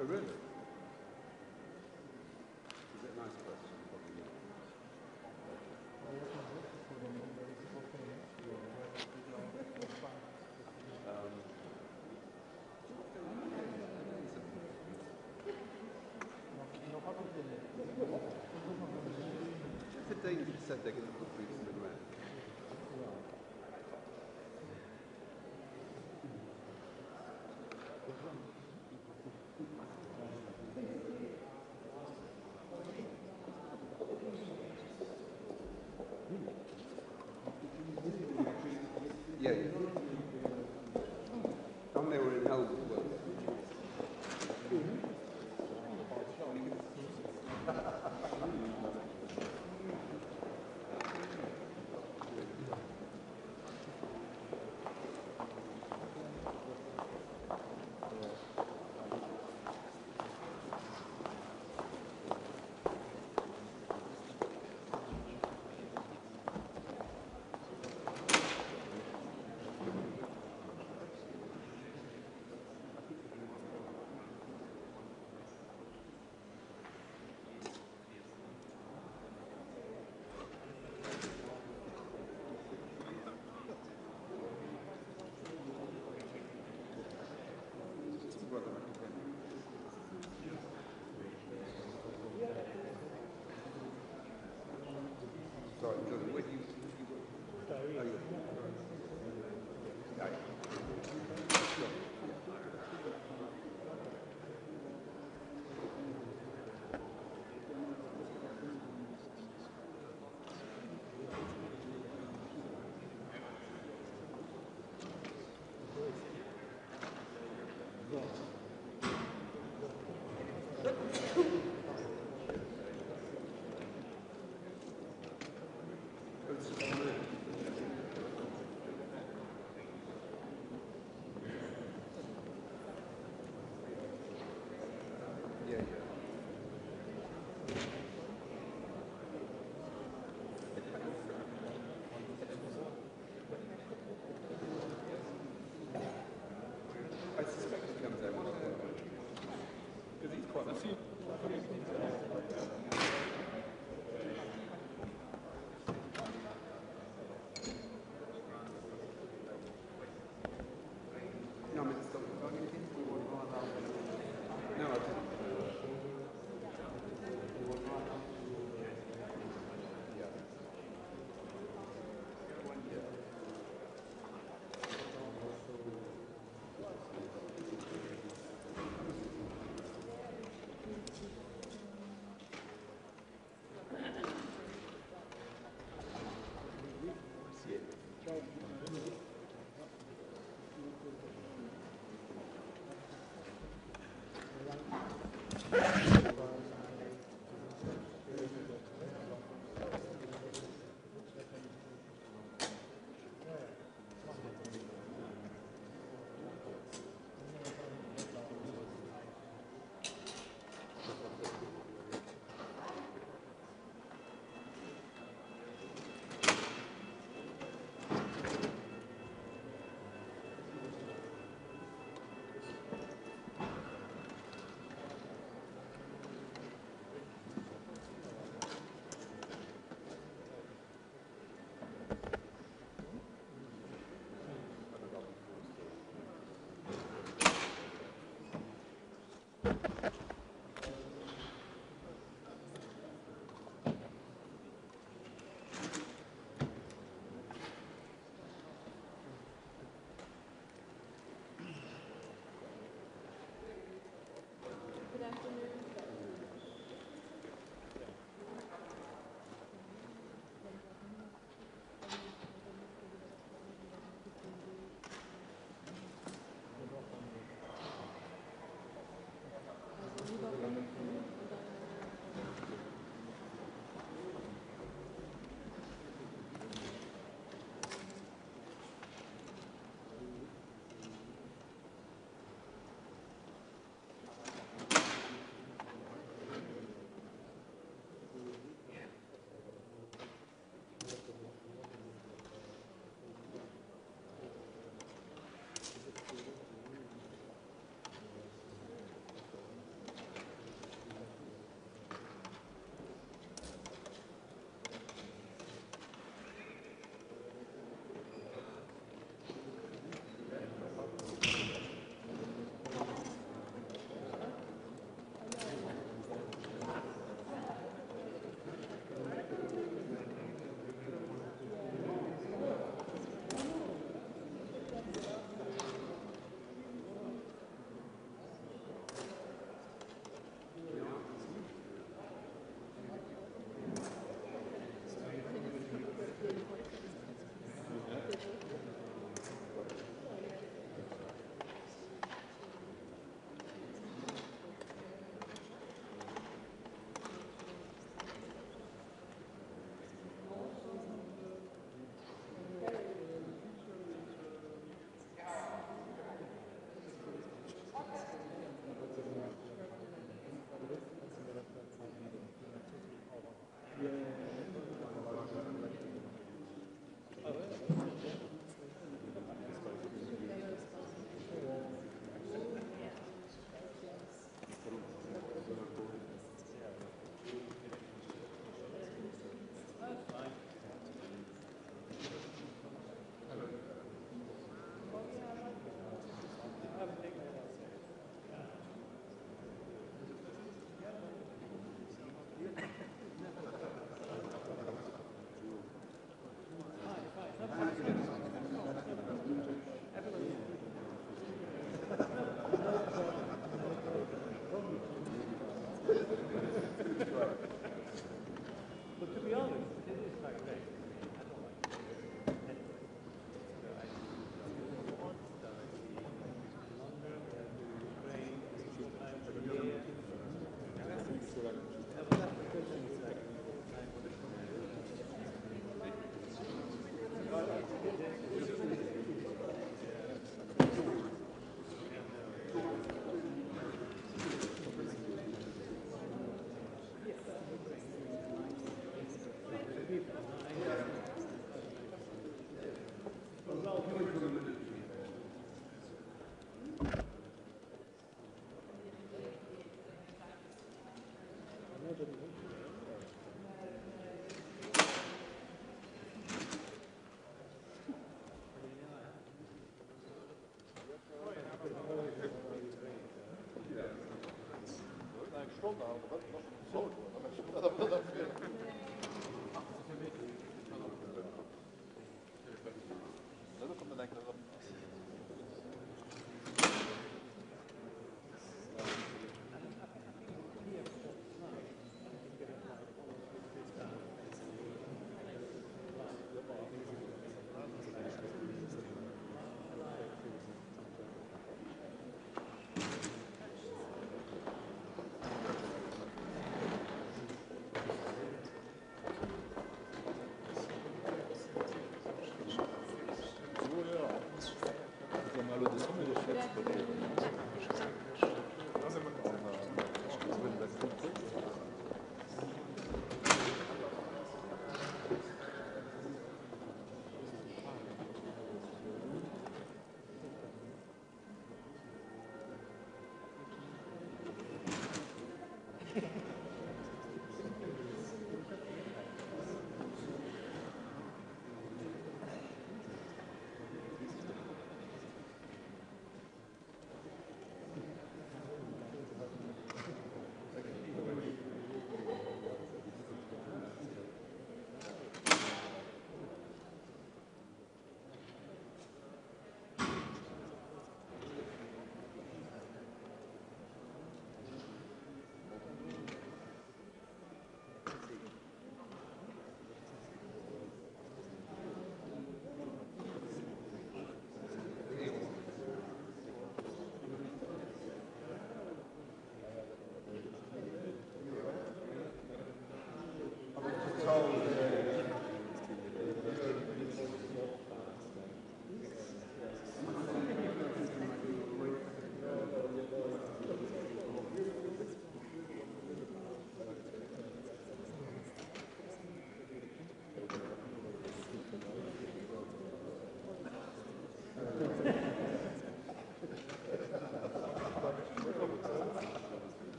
Oh, really? Is it a nice question? If the Danes said they're going to put boots in the ground. Yeah, yeah. And they were in hell as well.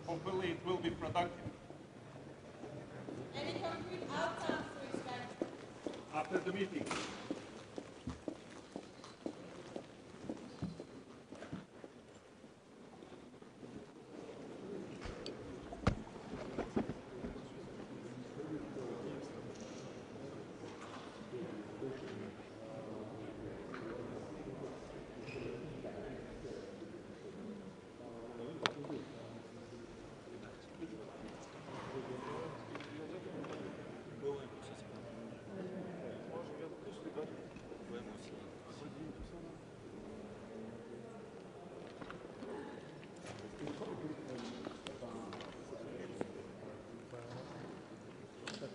Hopefully it will be productive. Any concrete outcomes to expect? After the meeting.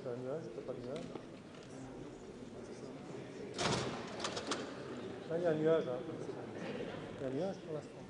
C'est un nuage, c'est pas de nuage. Là, il y a un nuage. Hein. Il y a un nuage pour l'instant.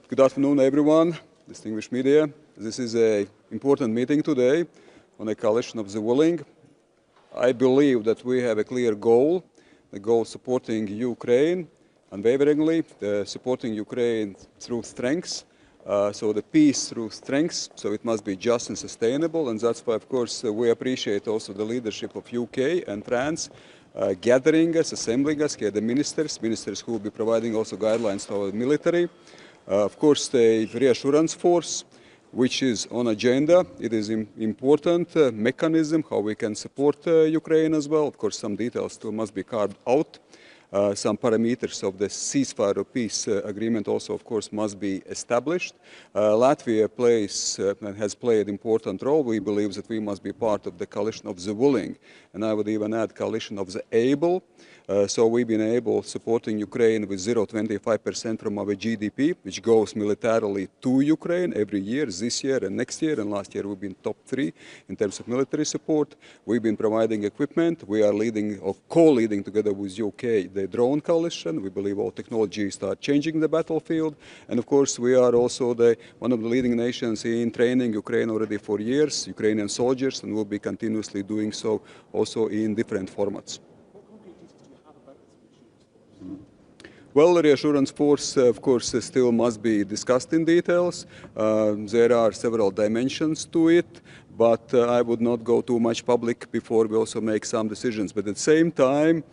Good afternoon, everyone, distinguished media. This is an important meeting today on a coalition of the willing. I believe that we have a clear goal, the goal supporting Ukraine unwaveringly, supporting Ukraine through strengths, so the peace through strengths, so it must be just and sustainable, and that's why, of course, we appreciate also the leadership of UK and France gathering us, assembling us, here the ministers who will be providing also guidelines to our military. Of course, the reassurance force, which is on agenda. It is an important mechanism how we can support Ukraine as well. Of course, some details still must be carved out. Some parameters of the ceasefire or peace agreement also, of course, must be established. Latvia has played an important role. We believe that we must be part of the coalition of the willing, and I would even add coalition of the able. So we've been able supporting Ukraine with 0.25% from our GDP, which goes militarily to Ukraine every year, this year and next year. And last year we've been top 3 in terms of military support. We've been providing equipment. We are leading or co-leading together with UK the drone coalition. We believe all technologies start changing the battlefield. And of course, we are also one of the leading nations in training Ukraine already for years, Ukrainian soldiers, and will be continuously doing so also in different formats. Well, the reassurance force, of course, still must be discussed in details. There are several dimensions to it, but I would not go too much public before we also make some decisions. But at the same time,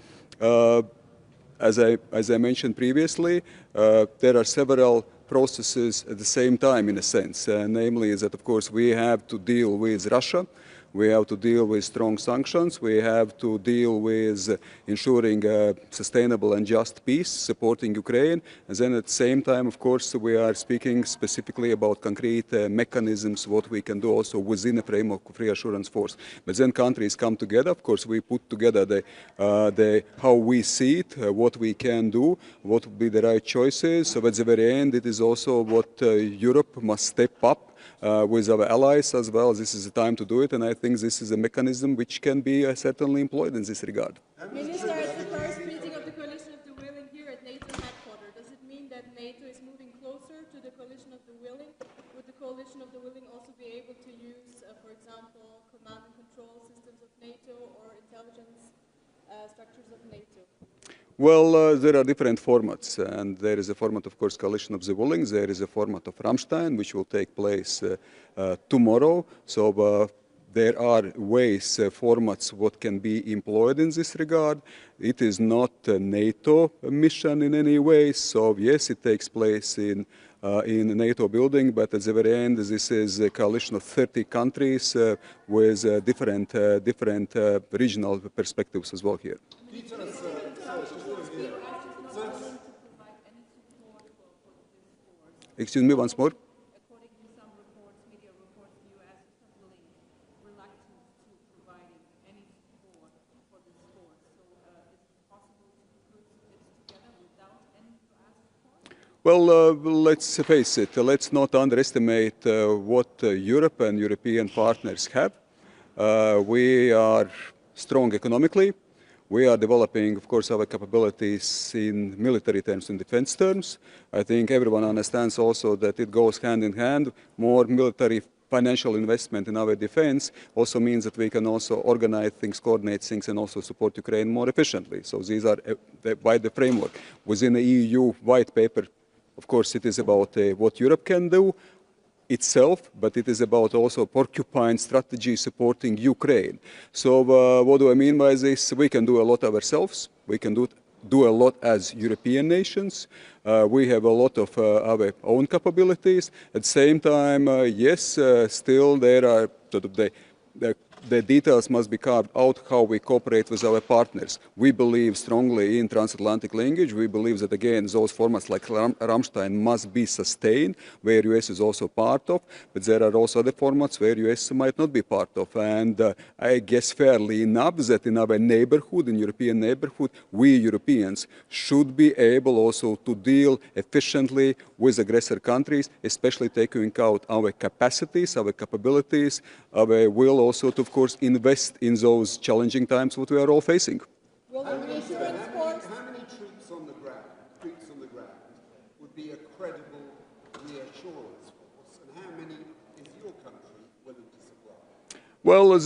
as I mentioned previously, there are several processes at the same time, in a sense. Namely, is that, of course, we have to deal with Russia. We have to deal with strong sanctions. We have to deal with ensuring sustainable and just peace, supporting Ukraine. And then at the same time, of course, we are speaking specifically about concrete mechanisms, what we can do also within the framework of reassurance force. But then countries come together. Of course, we put together how we see it, what we can do, what would be the right choices. So at the very end, it is also what Europe must step up with our allies as well. This is the time to do it, and I think this is a mechanism which can be certainly employed in this regard. Minister, at the first meeting of the Coalition of the Willing here at NATO headquarters, does it mean that NATO is moving closer to the Coalition of the Willing? Would the Coalition of the Willing also be able to use, for example, command and control systems of NATO or intelligence structures of NATO? Well, there are different formats, and there is a format, of course, Coalition of the Willing. There is a format of Rammstein, which will take place tomorrow. So there are ways, formats, what can be employed in this regard. It is not a NATO mission in any way. So yes, it takes place in a NATO building, but at the very end, this is a coalition of 30 countries with different regional perspectives as well here. Excuse me once more. According to some reports, media reports, the U.S. is not willing, reluctant to providing any support for this force. So is it possible to put this together without any U.S. support? Well, let's face it. Let's not underestimate what Europe and European partners have. We are strong economically. We are developing, of course, our capabilities in military terms, in defense terms. I think everyone understands also that it goes hand in hand. More military financial investment in our defense also means that we can also organize things, coordinate things, and also support Ukraine more efficiently. So these are by the framework. Within the EU white paper, of course, it is about what Europe can do itself, but it is about also porcupine strategy supporting Ukraine. So what do I mean by this? We can do a lot ourselves. We can do a lot as European nations. We have a lot of our own capabilities. At the same time, yes, still there are sort of the details must be carved out how we cooperate with our partners. We believe strongly in transatlantic linkage. We believe that, again, those formats like Rammstein must be sustained, where US is also part of, but there are also other formats where US might not be part of. And I guess fairly enough that in our neighborhood, in European neighborhood, we Europeans should be able also to deal efficiently with aggressor countries, especially taking into account our capacities, our capabilities, our will also to, of course, invest in those challenging times what we are all facing. Will the reassurance force... How many troops on the ground would be a credible reassurance force, and how many is your country willing to supply? Well,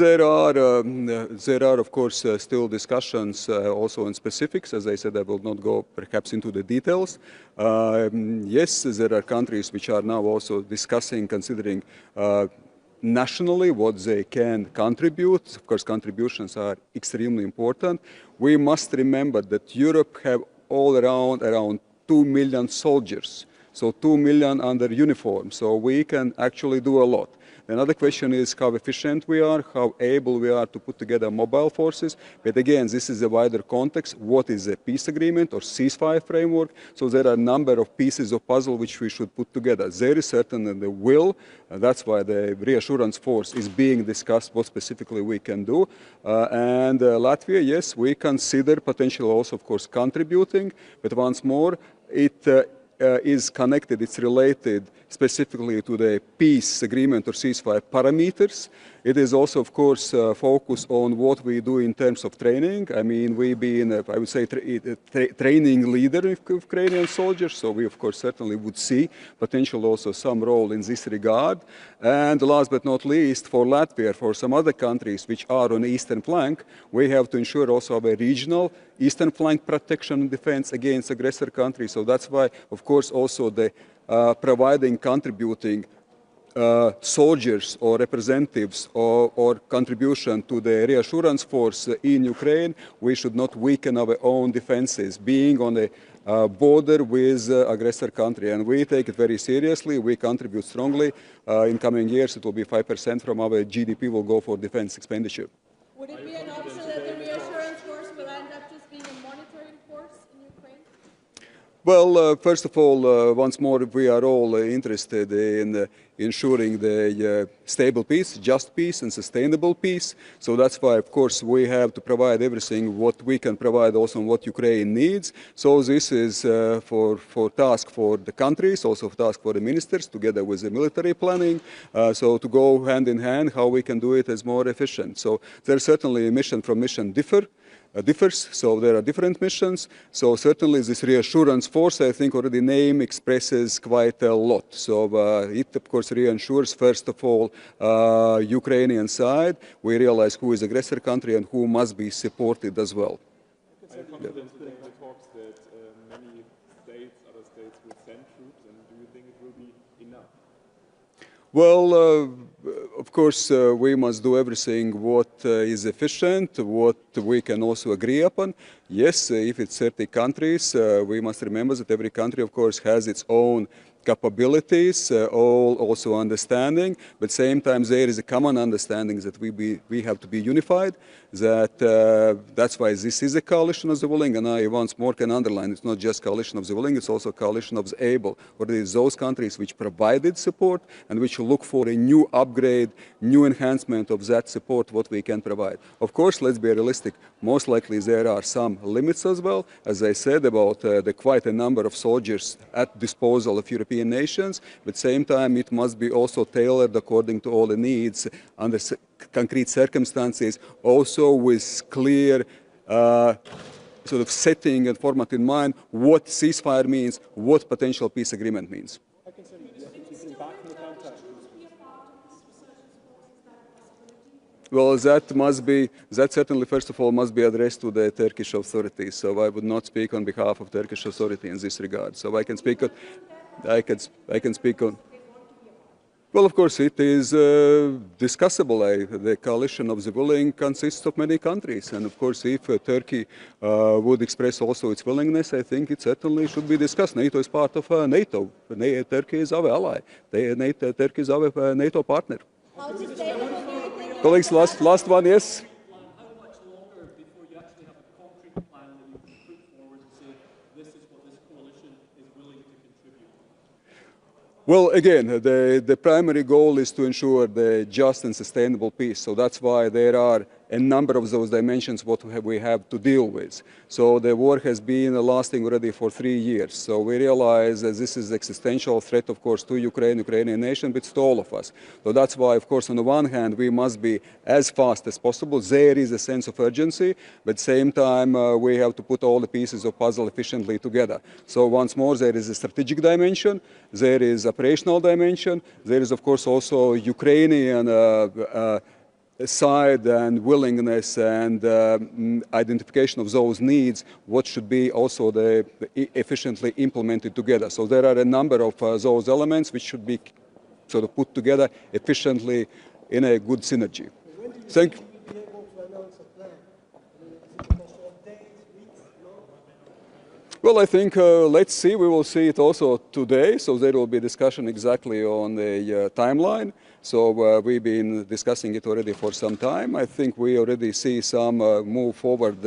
there are of course still discussions also in specifics. As I said, I will not go perhaps into the details. Yes, there are countries which are now also discussing, considering nationally what they can contribute. Of course, contributions are extremely important. We must remember that Europe have all around 2 million soldiers, so 2 million under uniform, so we can actually do a lot. Another question is how efficient we are, how able we are to put together mobile forces. But again, this is a wider context. What is a peace agreement or ceasefire framework? So there are a number of pieces of puzzle which we should put together. There is certainly the will. That's why the reassurance force is being discussed, what specifically we can do. And Latvia, yes, we consider potentially also, of course, contributing. But once more, it is connected, it's related specifically to the peace agreement or ceasefire parameters. It is also, of course, focused on what we do in terms of training. I mean, we've been, I would say, training leader of Ukrainian soldiers, so we, of course, certainly would see potential also some role in this regard. And last but not least, for Latvia, for some other countries which are on the eastern flank, we have to ensure also our regional eastern flank protection and defense against aggressor countries. So that's why, of course, also the providing, contributing soldiers or representatives or contribution to the reassurance force in Ukraine, we should not weaken our own defenses. Being on the border with aggressor country. And we take it very seriously. We contribute strongly. In coming years, it will be 5% from our GDP will go for defense expenditure. Would it be an option that the reassurance force will end up just being a monitoring force in Ukraine? Well, first of all, once more, we are all interested in ensuring the stable peace, just peace, and sustainable peace. So that's why, of course, we have to provide everything what we can provide, also what Ukraine needs. So this is for task for the countries, also task for the ministers, together with the military planning. So to go hand in hand, how we can do it as more efficient. So there's certainly mission from mission differs, so there are different missions. So certainly this reassurance force, I think already name expresses quite a lot. So it of course reassures first of all Ukrainian side. We realize who is aggressor country and who must be supported as well. Are you confident during the talks that many states, other states will send troops, and do you think it will be enough? Well, of course, we must do everything what is efficient, what we can also agree upon. Yes, if it's 30 countries, we must remember that every country, of course, has its own capabilities, all also understanding, but same time there is a common understanding that we have to be unified, that's why this is a coalition of the willing, and I once more can underline, it's not just coalition of the willing, it's also a coalition of the able, or it is those countries which provided support and which look for a new upgrade, new enhancement of that support, what we can provide. Of course, let's be realistic, most likely there are some limits as well, as I said about the quite a number of soldiers at disposal of European nations, but at the same time it must be also tailored according to all the needs under concrete circumstances, also with clear sort of setting and format in mind what ceasefire means, what potential peace agreement means. Well, that certainly, first of all, must be addressed to the Turkish authorities. So I would not speak on behalf of Turkish authority in this regard. So I can speak on, I can speak on. Well, of course, it is discussable. The coalition of the willing consists of many countries. And of course, if Turkey would express also its willingness, I think it certainly should be discussed. NATO is part of NATO. Turkey is our ally. Turkey is our NATO partner. Colleagues, last one, yes? How much longer before you actually have a concrete plan that you can put forward and say, this is what this coalition is willing to contribute? Well, again, the primary goal is to ensure the just and sustainable peace. So that's why there are a number of those dimensions what we have to deal with. So the war has been lasting already for 3 years. So we realize that this is existential threat, of course, to Ukrainian nation, but to all of us. So that's why, of course, on the one hand, we must be as fast as possible. There is a sense of urgency, but at the same time, we have to put all the pieces of puzzle efficiently together. So once more, there is a strategic dimension, there is operational dimension, there is, of course, also Ukrainian side and willingness and identification of those needs, what should be also efficiently implemented together. So there are a number of those elements which should be sort of put together efficiently in a good synergy. Thank you. Well, I think, let's see, we will see it also today, so there will be discussion exactly on the timeline. So we've been discussing it already for some time. I think we already see some move forward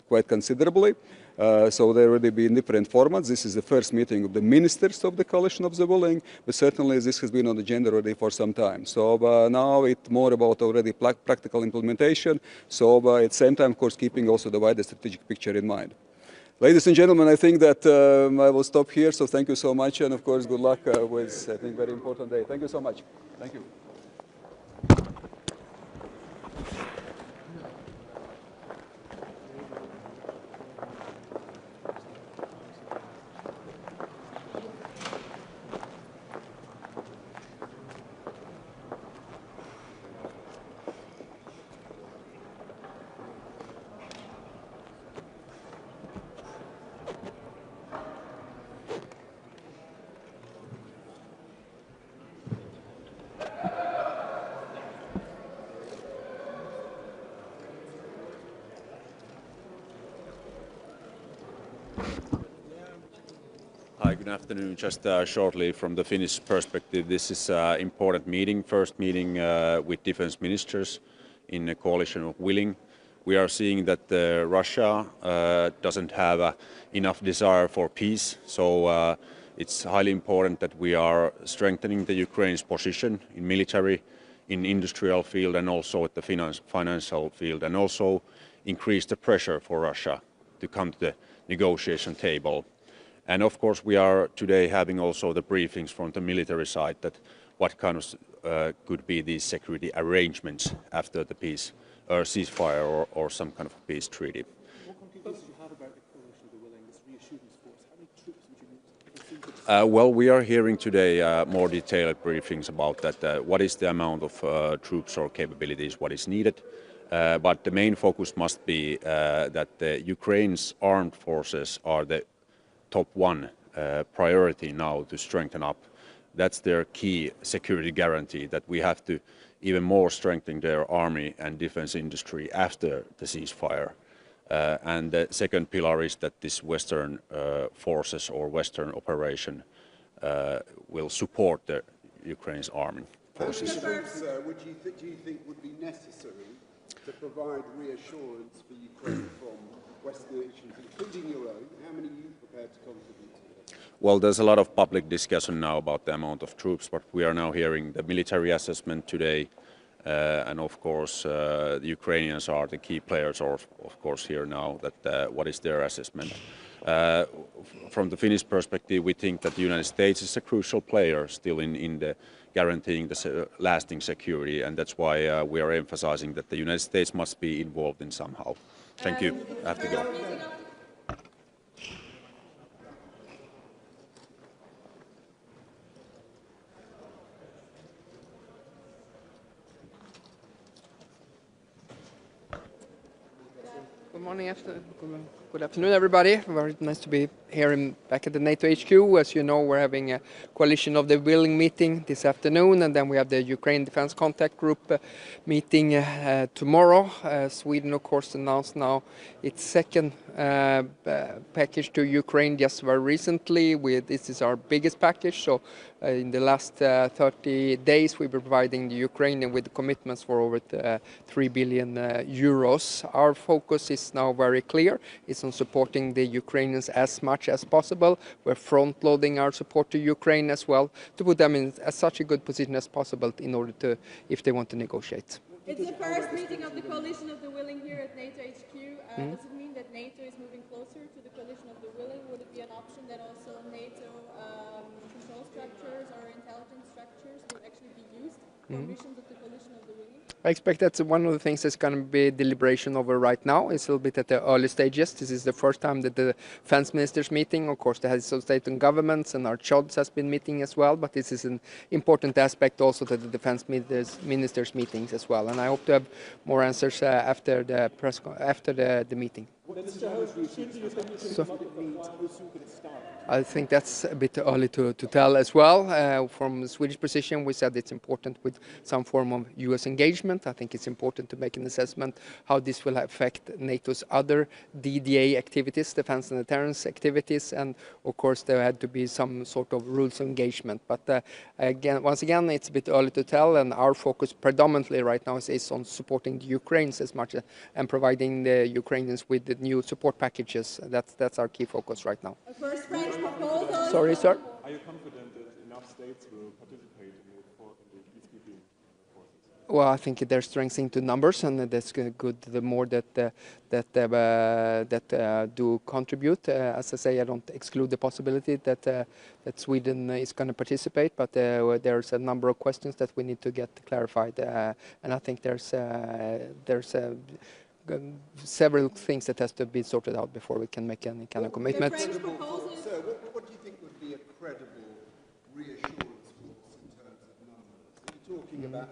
quite considerably. So there already been different formats. This is the first meeting of the ministers of the coalition of the willing, but certainly this has been on the agenda already for some time. So now it's more about already practical implementation. So at the same time, of course, keeping also the wider strategic picture in mind. Ladies and gentlemen, I think that I will stop here. So thank you so much. And of course, good luck with, I think, very important day. Thank you so much. Thank you. Good afternoon. Just shortly from the Finnish perspective, this is an important meeting, first meeting with defense ministers in a coalition of willing. We are seeing that Russia doesn't have enough desire for peace, so it's highly important that we are strengthening the Ukraine's position in military, in industrial field, and also at the financial field, and also increase the pressure for Russia to come to the negotiation table. And of course, we are today having also the briefings from the military side that what kind of could be these security arrangements after the peace or ceasefire or some kind of peace treaty. What concrete did you have about the coalition of the willing, this reassurance force? How many troops would you need? Well, we are hearing today more detailed briefings about that. What is the amount of troops or capabilities, what is needed. But the main focus must be that Ukraine's armed forces are the top one priority now to strengthen up. That's their key security guarantee, that we have to even more strengthen their army and defense industry after the ceasefire. And the second pillar is that this Western forces or Western operation will support the Ukraine's army forces. Do you think would be necessary to provide reassurance for Ukraine from Western nations, including your own? How many are you prepared to contribute to? Well, there's a lot of public discussion now about the amount of troops, but we are now hearing the military assessment today. And of course, the Ukrainians are the key players, of course, here now, that what is their assessment. From the Finnish perspective, we think that the United States is a crucial player still in the guaranteeing the lasting security, and that's why we are emphasizing that the United States must be involved in somehow. Thank you. I have to go. Good morning, good afternoon, everybody. Very nice to be here back at the NATO HQ. As you know, we're having a coalition of the willing meeting this afternoon, and then we have the Ukraine Defense Contact Group meeting tomorrow. Sweden, of course, announced now its second package to Ukraine just very recently. This is our biggest package, so in the last 30 days we've been providing the Ukraine with commitments for over 3 billion euros. Our focus is now very clear. It's on supporting the Ukrainians as much as possible. We're front-loading our support to Ukraine as well to put them in such a good position as possible in order to, if they want to negotiate. It's the first meeting of the coalition of the willing here at NATO HQ. Does it mean that NATO is moving closer to the coalition of the willing? Would it be an option that also NATO control structures or intelligence structures will actually be used for missions of the coalition of the willing? I expect that's one of the things that's going to be deliberation over right now. It's a little bit at the early stages. This is the first time that the defense ministers meeting. Of course, the heads of state and governments and our CHODs has been meeting as well. But this is an important aspect also to the defense ministers meetings as well. And I hope to have more answers after the meeting. I think that's a bit early to tell as well. From the Swedish position, we said it's important with some form of U.S. engagement. I think it's important to make an assessment how this will affect NATO's other DDA activities, defense and deterrence activities, and of course there had to be some sort of rules of engagement. But once again, it's a bit early to tell, and our focus predominantly right now is on supporting the Ukrainians as much and providing the Ukrainians with the new support packages. That's our key focus right now. Sorry, sir. Are you confident that enough states will participate in the peacekeeping forces? Well, I think there's strength into numbers, and that's good. The more that do contribute, as I say, I don't exclude the possibility that Sweden is going to participate, but there's a number of questions that we need to get clarified, and I think there's several things that has to be sorted out before we can make any kind of commitment. Sir, what do you think would be a credible reassurance force in terms of numbers? Are you talking about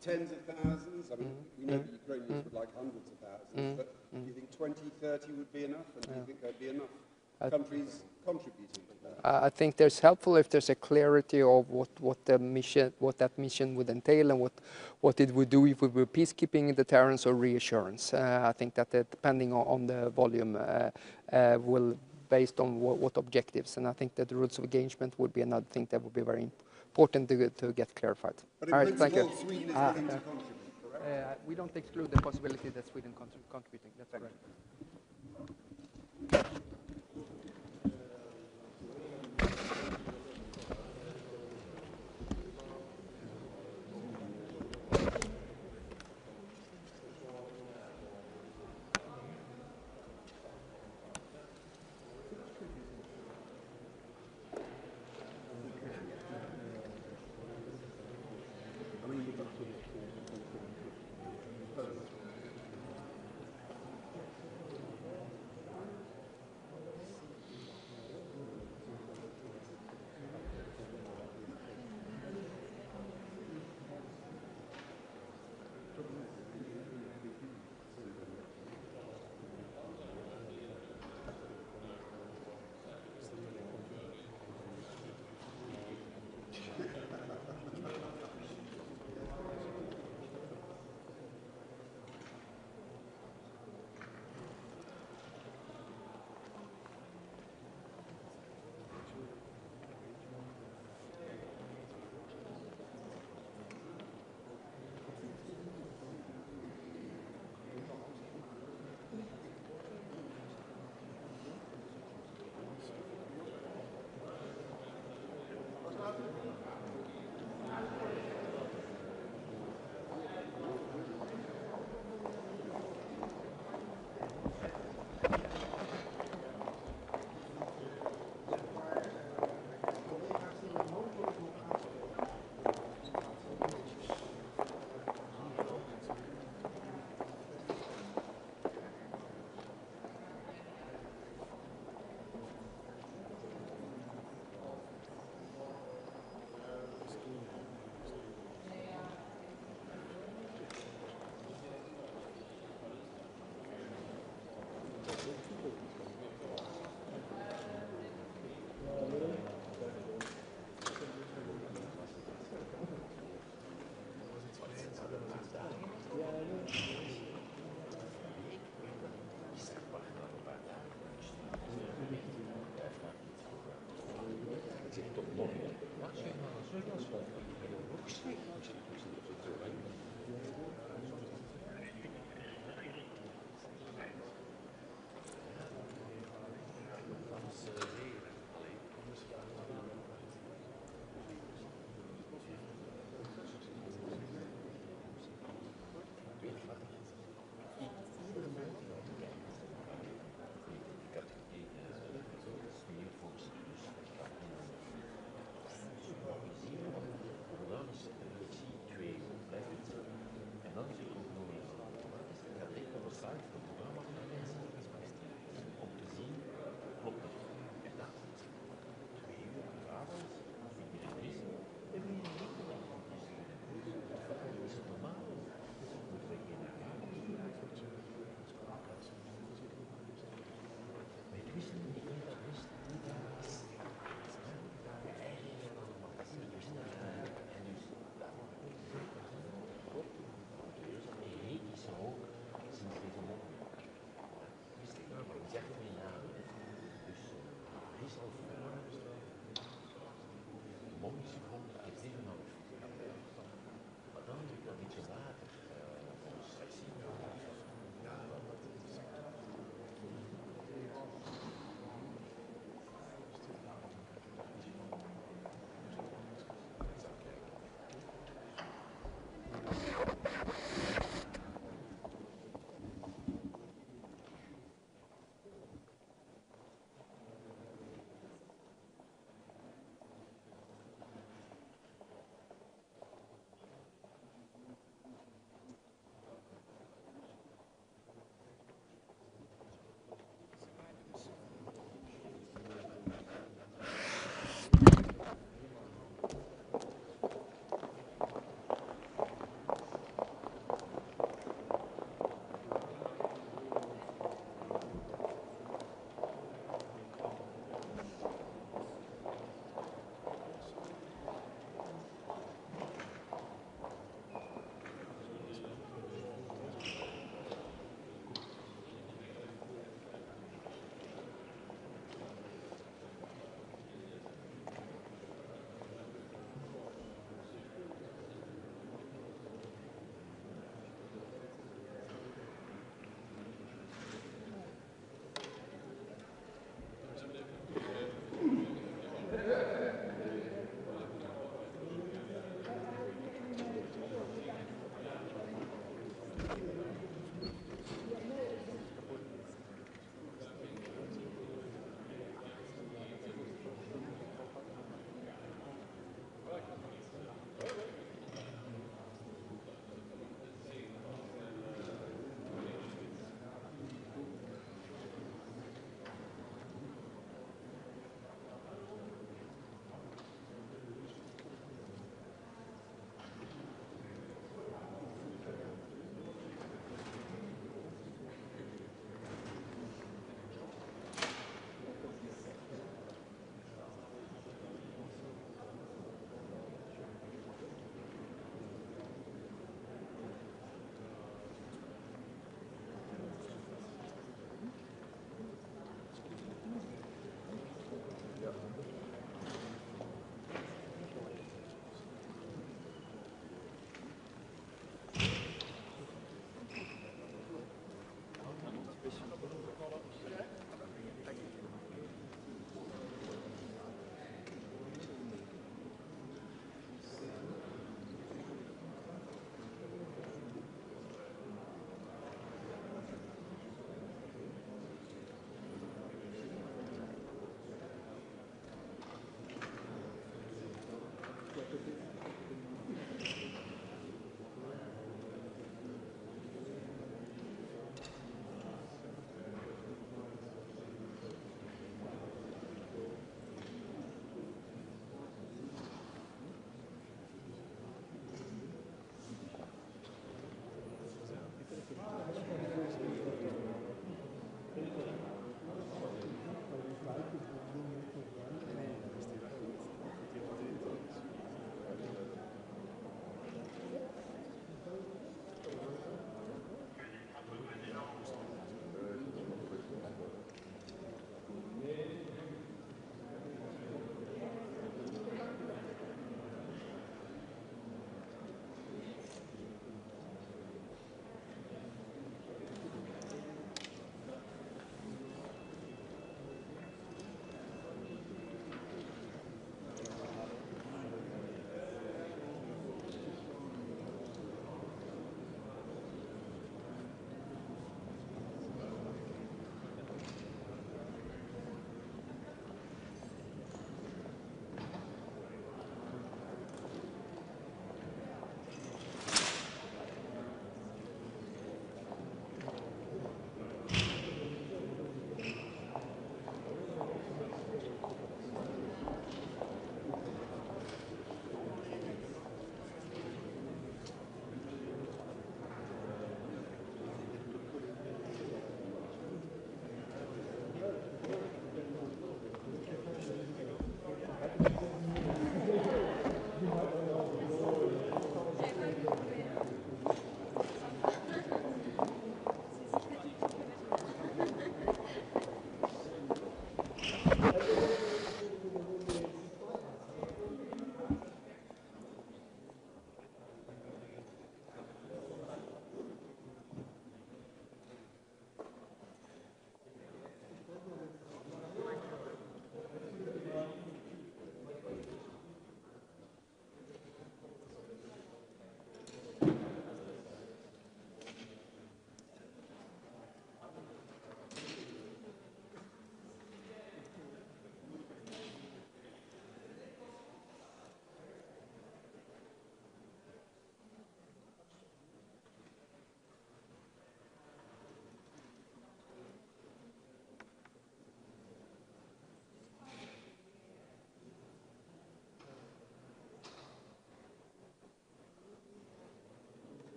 tens of thousands? I mean, we know the Ukrainians would like hundreds of thousands, but do you think 20, 30 would be enough? And do you think there'd be enough countries contributing? I think there's helpful if there's a clarity of what that mission would entail and what it would do if we were peacekeeping, deterrence, or reassurance. I think that depending on the volume will based on what objectives. And I think that the rules of engagement would be another thing that would be very important to get clarified. But in All right, thank you. principle, Sweden is willing to contribute, correct? We don't exclude the possibility that Sweden contributing. That's correct.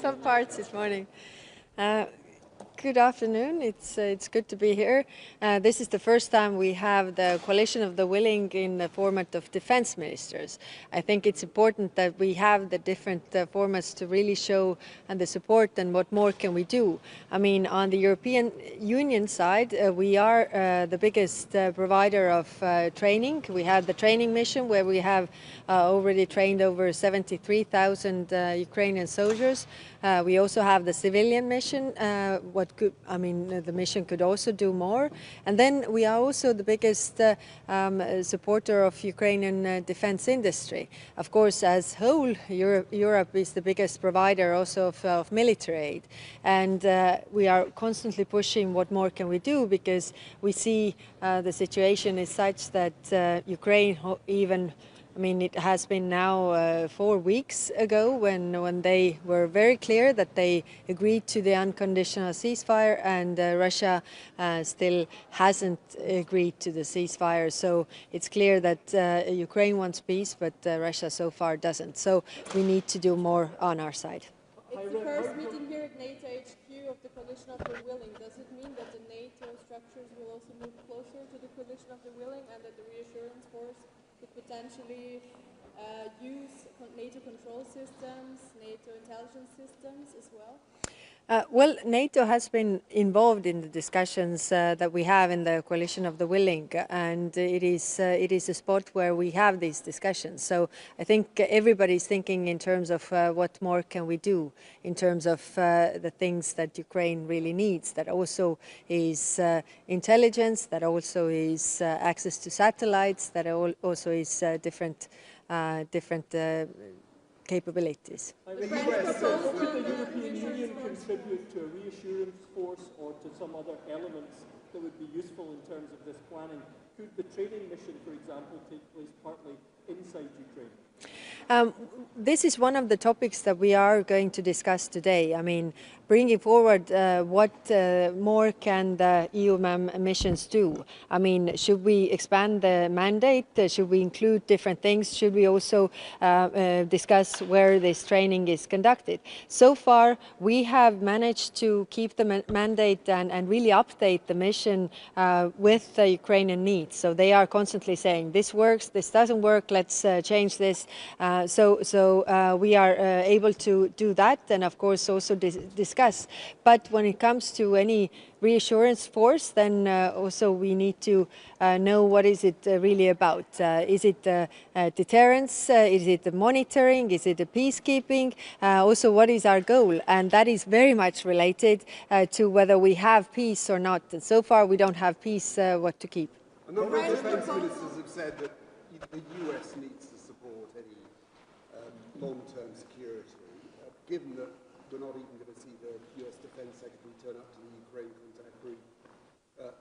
some parts this morning. Good afternoon. It's good to be here. This is the first time we have the Coalition of the Willing in the format of defense ministers. I think it's important that we have the different formats to really show the support and what more can we do. I mean, on the European Union side, we are the biggest provider of training. We have the training mission where we have already trained over 73,000 Ukrainian soldiers. We also have the civilian mission. The mission could also do more. And then we are also the biggest supporter of Ukrainian defense industry. Of course, as whole, Europe is the biggest provider also of military aid. And we are constantly pushing what more can we do, because we see the situation is such that Ukraine it has been now 4 weeks ago when they were very clear that they agreed to the unconditional ceasefire, and Russia still hasn't agreed to the ceasefire. So it's clear that Ukraine wants peace, but Russia so far doesn't. So we need to do more on our side. It's the first meeting here at NATO HQ of the Coalition of the Willing. Does it mean that the NATO structures will also move closer to the Coalition of the Willing, and that the reassurance force could potentially use NATO control systems, NATO intelligence systems as well? Well, NATO has been involved in the discussions that we have in the Coalition of the Willing, and it is a spot where we have these discussions. So I think everybody's thinking in terms of what more can we do in terms of the things that Ukraine really needs. That also is intelligence, that also is access to satellites, that also is different capabilities. Could the European Union contribute to a reassurance force or to some other elements that would be useful in terms of this planning? Could the training mission, for example, take place partly inside Ukraine? This is one of the topics that we are going to discuss today. I mean, bringing forward what more can the EU missions do? I mean, should we expand the mandate? Should we include different things? Should we also discuss where this training is conducted? So far, we have managed to keep the mandate and really update the mission with the Ukrainian needs. So they are constantly saying, this works, this doesn't work, let's change this. So we are able to do that, and of course also discuss. But when it comes to any reassurance force, then also we need to know what is it really about. Is it deterrence? Is it the monitoring? Is it the peacekeeping? Also, what is our goal? And that is very much related to whether we have peace or not. And so far, we don't have peace. What to keep? A number of defense ministers have said that the US needs to support any long-term security, given that we're not even going to see the US Defense Secretary turn up to the Ukraine contact group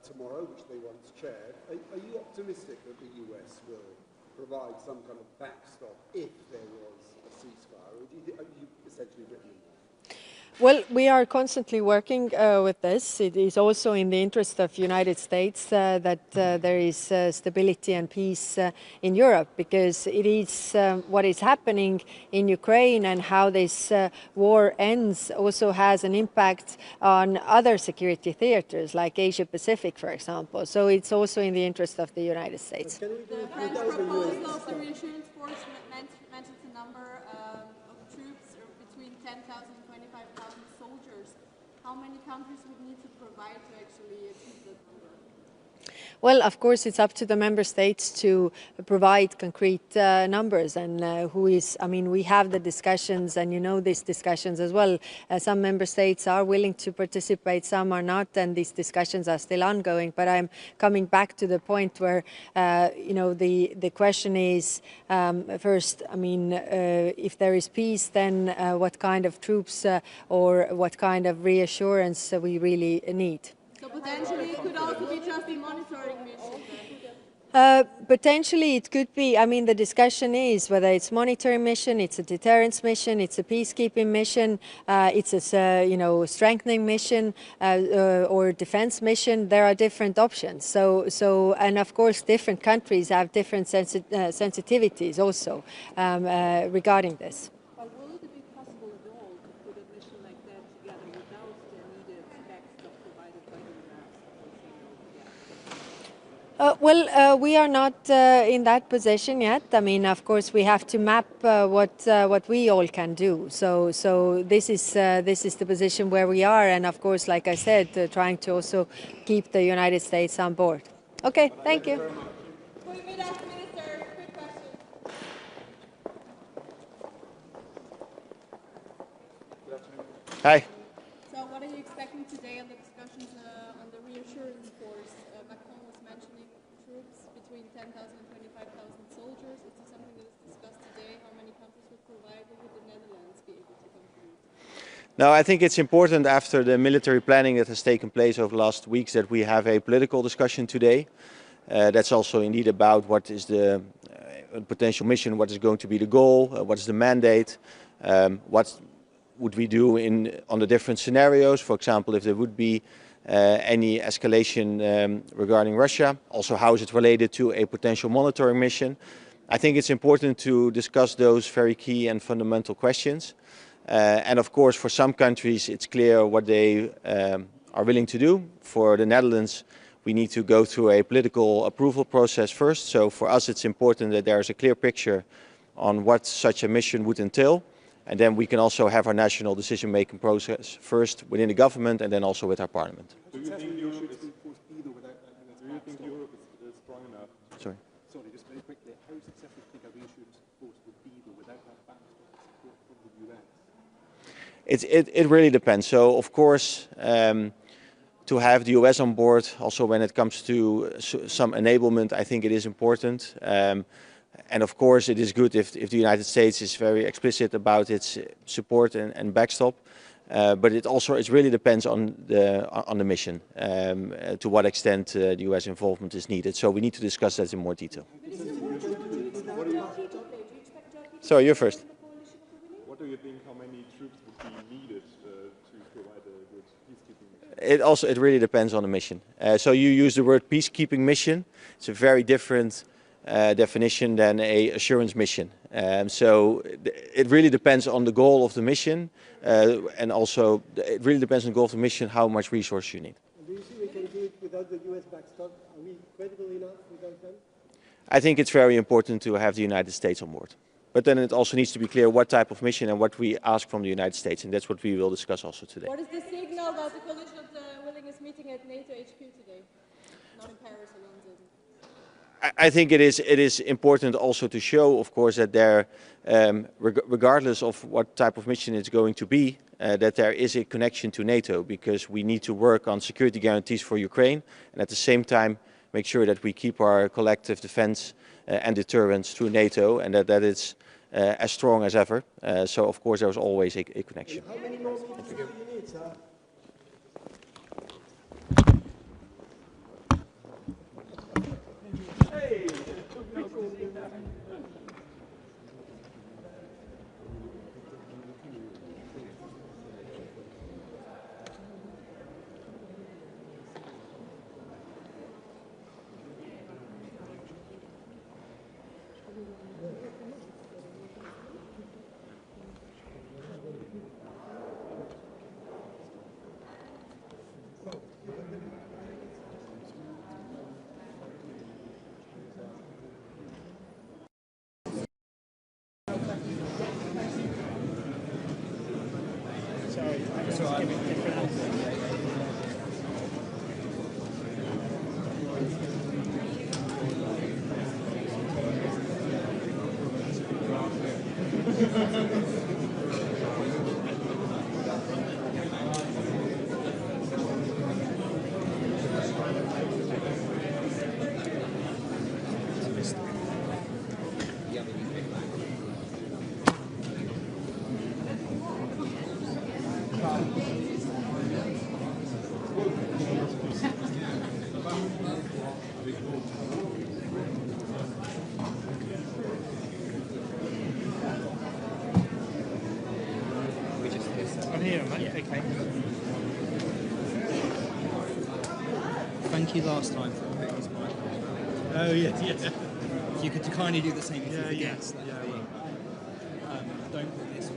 tomorrow, which they once chaired. Are you optimistic that the US will provide some kind of backstop if there was a ceasefire, or have you essentially written it off? Well, we are constantly working with this. It is also in the interest of the United States that there is stability and peace in Europe, because it is what is happening in Ukraine and how this war ends also has an impact on other security theaters like Asia Pacific, for example. So it's also in the interest of the United States. The French proposal of the reassurance force mentions a number of troops between 10,000 and 25,000 soldiers. How many countries would need to provide to actually achieve that number? Well, of course, it's up to the member states to provide concrete numbers, and we have the discussions, and you know these discussions as well. Some member states are willing to participate, some are not, and these discussions are still ongoing. But I'm coming back to the point where, the question is, first, if there is peace, then what kind of troops or what kind of reassurance we really need. So potentially it could also be just a monitoring mission then? Potentially it could be. I mean, the discussion is whether it's monitoring mission, it's a deterrence mission, it's a peacekeeping mission, it's a strengthening mission or defense mission. There are different options. So and of course different countries have different sensitivities also regarding this. But will it be possible at all to put a mission We are not in that position yet. I mean, of course, we have to map what we all can do. So this is the position where we are, and of course, like I said, trying to also keep the United States on board. Okay, thank you. Goedemiddag, minister. Quick question. Hi. So, what are you expecting today on the discussions on the reassurance force? Macron was mentioning troops between 10,000 and 25,000 soldiers. Is this something that is discussed today? How many countries would provide? Would the Netherlands be able to contribute? No, I think it's important after the military planning that has taken place over the last weeks that we have a political discussion today. That's also indeed about what is the potential mission, what is going to be the goal, what is the mandate, what would we do on the different scenarios, for example, if there would be any escalation regarding Russia, also how is it related to a potential monitoring mission. I think it's important to discuss those very key and fundamental questions. And of course, for some countries, it's clear what they are willing to do. For the Netherlands, we need to go through a political approval process first. So for us, it's important that there is a clear picture on what such a mission would entail. And then we can also have our national decision-making process first within the government and then also with our parliament. Do you think Europe is strong enough? Sorry. Sorry, just very quickly, how successful do you think a reassurance force would be though without that backstop support from the US? It really depends. So of course, to have the US on board, also when it comes to some enablement, I think it is important. And of course, it is good if the United States is very explicit about its support and backstop. But it really depends on the mission, to what extent the US involvement is needed. So we need to discuss that in more detail. So you're first. What do you think? How many troops would be needed to provide a good peacekeeping mission? It really depends on the mission. So you use the word peacekeeping mission. It's a very different definition than a assurance mission. So it really depends on the goal of the mission, and also it really depends on the goal of the mission how much resource you need. Do you think we can do it without the US backstop? Are we credible enough without them? I think it's very important to have the United States on board. But then it also needs to be clear what type of mission and what we ask from the United States, and that's what we will discuss also today. What is the signal that the coalition of the willing is meeting at NATO HQ today? Not in Paris or London. I think it is important also to show, of course, that there, regardless of what type of mission it's going to be, that there is a connection to NATO, because we need to work on security guarantees for Ukraine, and at the same time make sure that we keep our collective defense and deterrence through NATO, and that it's as strong as ever. So, of course, there's always a connection. How many more meetings do you need, sir? I'm here, mate. Okay. Thank you last time for putting his mic on. Oh, yeah. If you could kindly do the same with the guests, that would be. Don't put this on.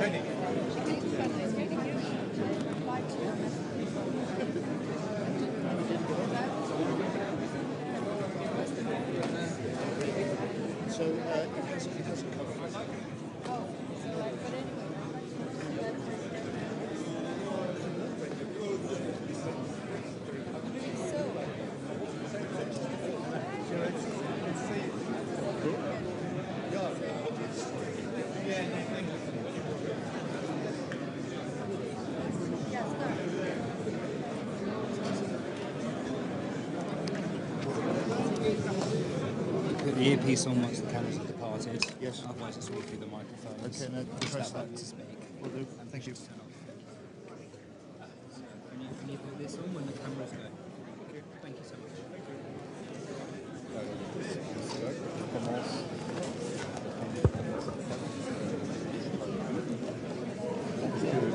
So it hasn't covered. Put the earpiece on once the cameras have departed. Yes. Otherwise, it's all through the microphones. Okay, now Push press that button that. to speak. Will do. Thank you. Can you put this on when the cameras go? Thank you so much.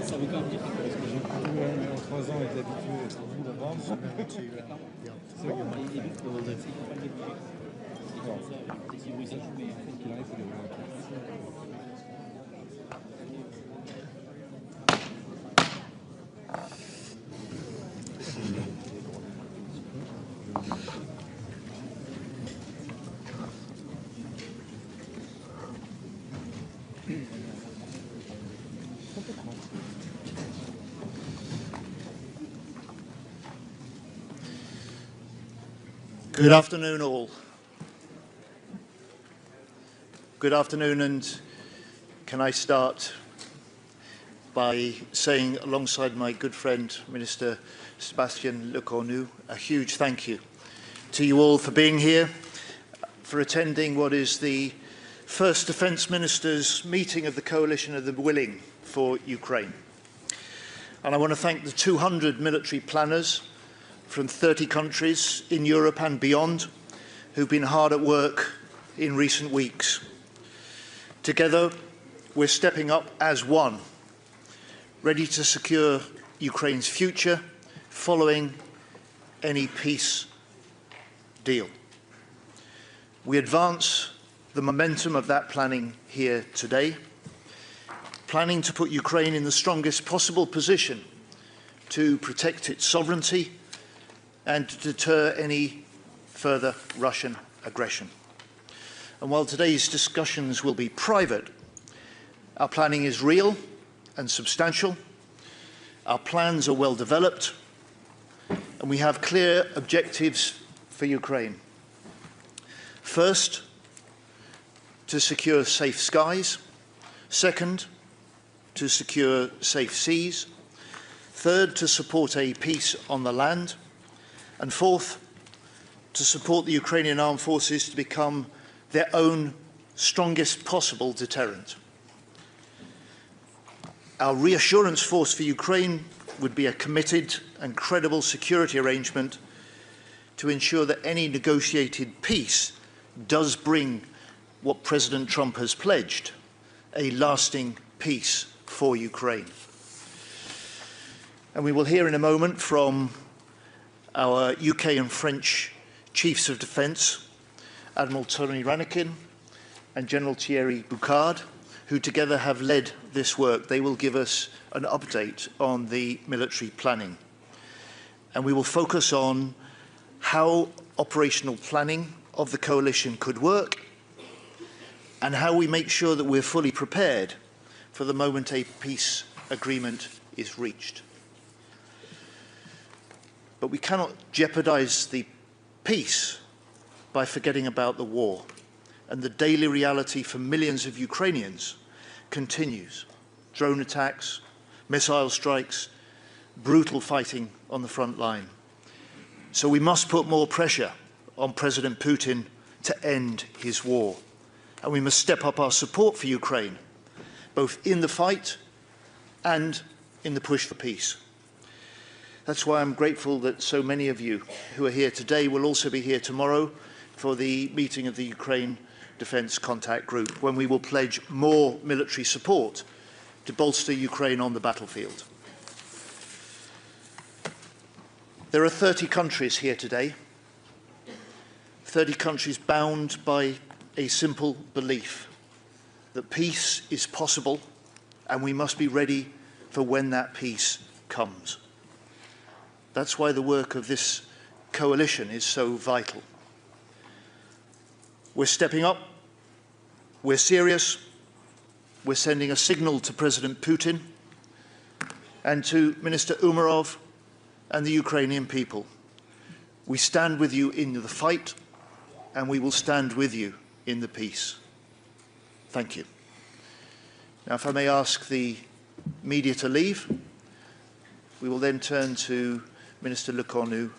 Ça veut quand même dire En 3 ans, il est habitué à être au bout d'avance. Good afternoon, all. Good afternoon, and can I start by saying, alongside my good friend, Minister Sébastien Lecornu, a huge thank you to you all for being here, for attending what is the first Defence Ministers meeting of the Coalition of the Willing for Ukraine. And I want to thank the 200 military planners from 30 countries in Europe and beyond who've been hard at work in recent weeks. Together, we're stepping up as one, ready to secure Ukraine's future following any peace deal. We advance the momentum of that planning here today, planning to put Ukraine in the strongest possible position to protect its sovereignty and to deter any further Russian aggression. And while today's discussions will be private, our planning is real and substantial, our plans are well developed, and we have clear objectives for Ukraine. First, to secure safe skies. Second, to secure safe seas. Third, to support a peace on the land. And fourth, to support the Ukrainian armed forces to become their own strongest possible deterrent. Our reassurance force for Ukraine would be a committed and credible security arrangement to ensure that any negotiated peace does bring what President Trump has pledged, a lasting peace for Ukraine. And we will hear in a moment from our UK and French Chiefs of Defence, Admiral Tony Ranakin and General Thierry Boucard, who together have led this work. They will give us an update on the military planning. And we will focus on how operational planning of the coalition could work and how we make sure that we're fully prepared for the moment a peace agreement is reached. But we cannot jeopardize the peace by forgetting about the war. And the daily reality for millions of Ukrainians continues. Drone attacks, missile strikes, brutal fighting on the front line. So we must put more pressure on President Putin to end his war. And we must step up our support for Ukraine, both in the fight and in the push for peace. That's why I'm grateful that so many of you who are here today will also be here tomorrow for the meeting of the Ukraine Defence Contact Group, when we will pledge more military support to bolster Ukraine on the battlefield. There are 30 countries here today, 30 countries bound by a simple belief that peace is possible and we must be ready for when that peace comes. That's why the work of this coalition is so vital. We're stepping up, we're serious, we're sending a signal to President Putin and to Minister Umarov and the Ukrainian people. We stand with you in the fight, and we will stand with you in the peace. Thank you. Now, if I may ask the media to leave, we will then turn to Minister Lecornu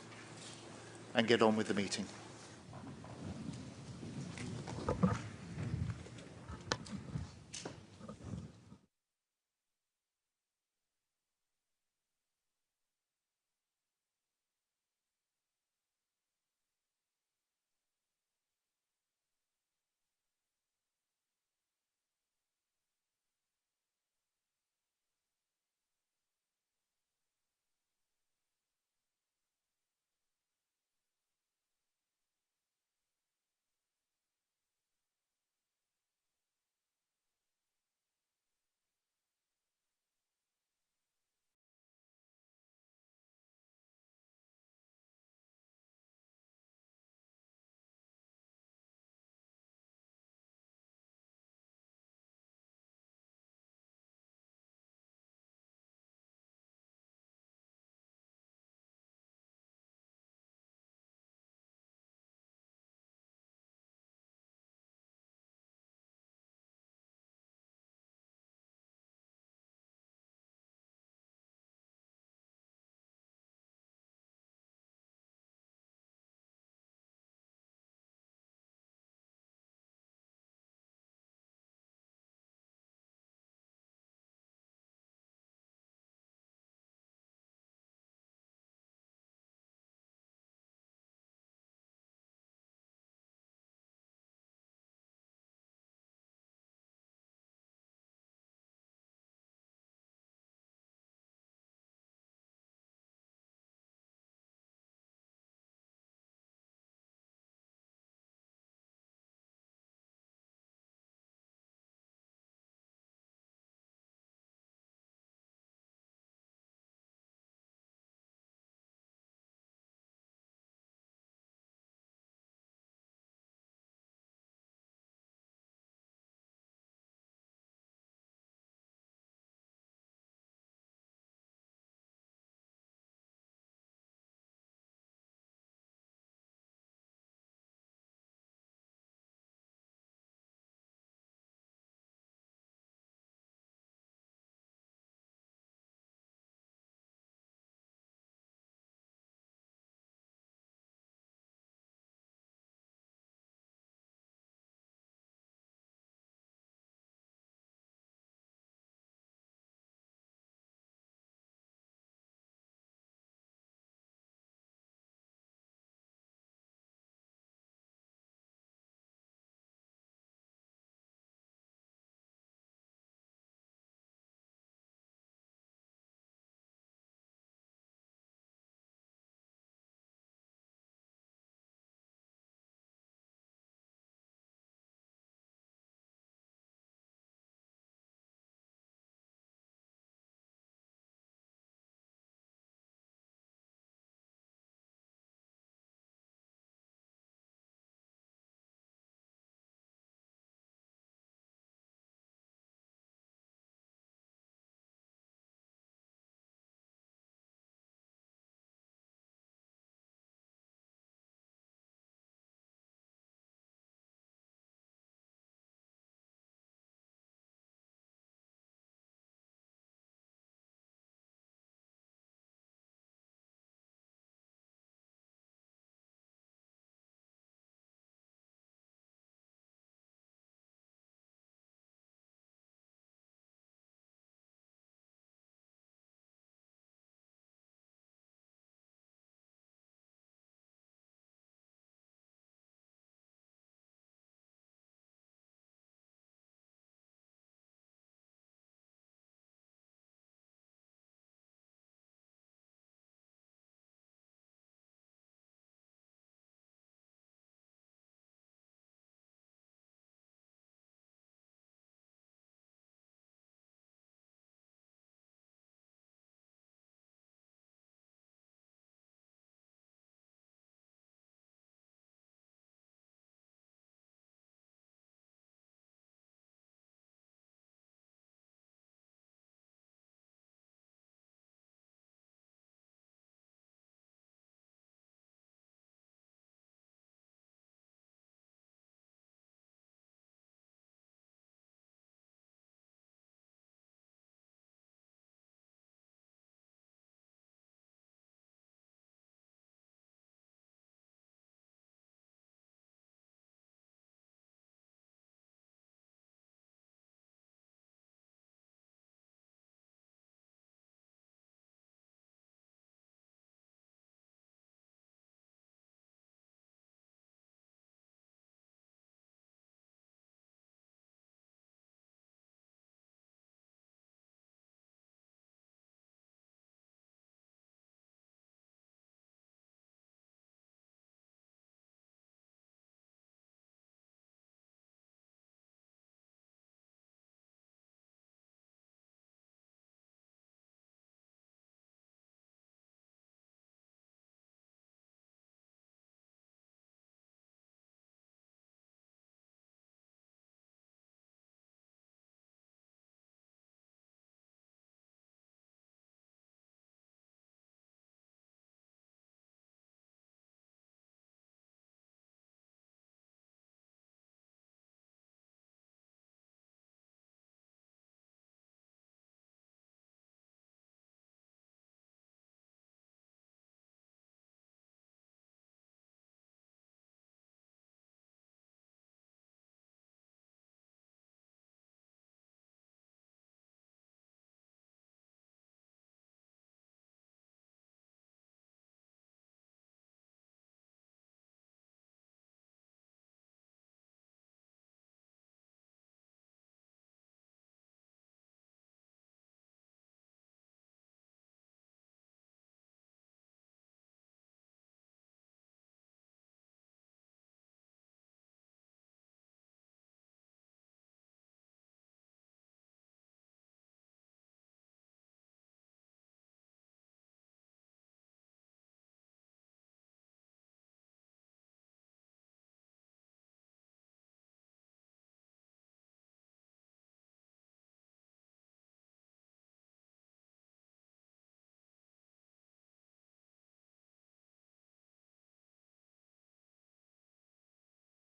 and get on with the meeting.